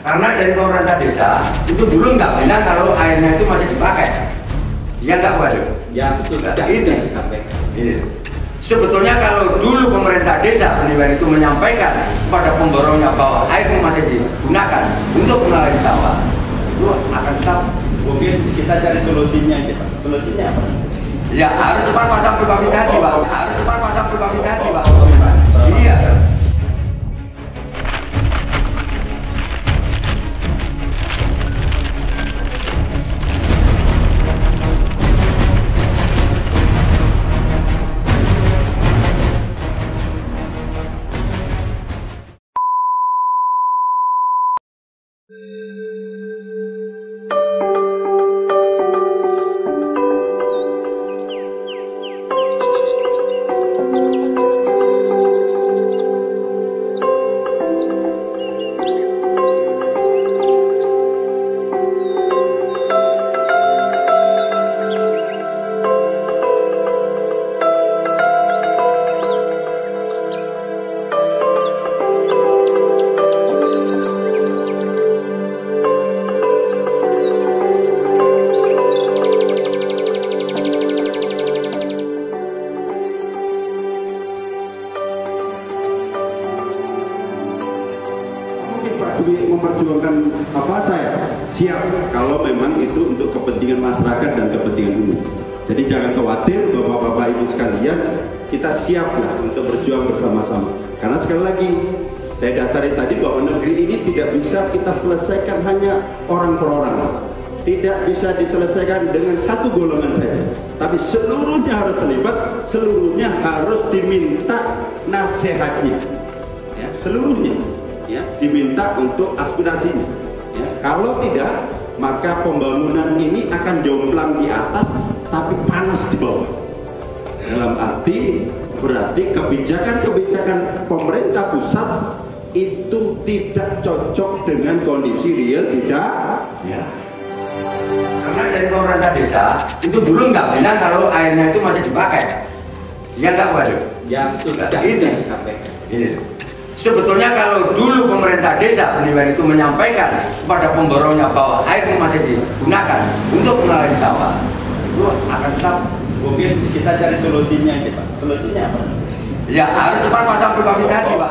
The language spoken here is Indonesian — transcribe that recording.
Karena dari pemerintah desa itu dulu nggak bilang kalau airnya itu masih dipakai. Iya nggak Pak? Ya betul, Nah, ini disampaikan. Ini. Sebetulnya kalau dulu pemerintah desa Pendidikan itu menyampaikan kepada pemborongnya bahwa air masih digunakan untuk mengalir sawah, itu akan tetap. Mungkin kita cari solusinya aja Pak. Solusinya apa? Ya harus cepat pasang pipa irigasi Pak. Harus cepat pasang pipa irigasi Pak. Iya. Memperjuangkan apa saya siap kalau memang itu untuk kepentingan masyarakat dan kepentingan umum. Jadi jangan khawatir bapak-bapak ibu sekalian, kita siap lah untuk berjuang bersama-sama. Karena sekali lagi saya dasari tadi bahwa negeri ini tidak bisa kita selesaikan hanya orang per orang, tidak bisa diselesaikan dengan satu golongan saja, tapi seluruhnya harus terlibat, seluruhnya harus diminta nasihatnya, ya, seluruhnya. Ya, diminta untuk aspirasinya. Ya, kalau tidak, maka pembangunan ini akan jomplang di atas, tapi panas di bawah. Dalam arti berarti kebijakan-kebijakan pemerintah pusat itu tidak cocok dengan kondisi real, tidak. Ya. Karena dari pemerintah desa itu dulu nggak bilang kalau airnya itu masih dipakai. Iya nggak Pak? Ya betul, ini disampaikan. Ini. Sebetulnya kalau dulu pemerintah desa Pendidikan itu menyampaikan kepada pemborongnya bahwa air masih digunakan untuk mengalir sawah, itu akan tetap. Mungkin kita cari solusinya aja Pak. Solusinya apa? Ya harus cepat pasang pipa irigasi Pak.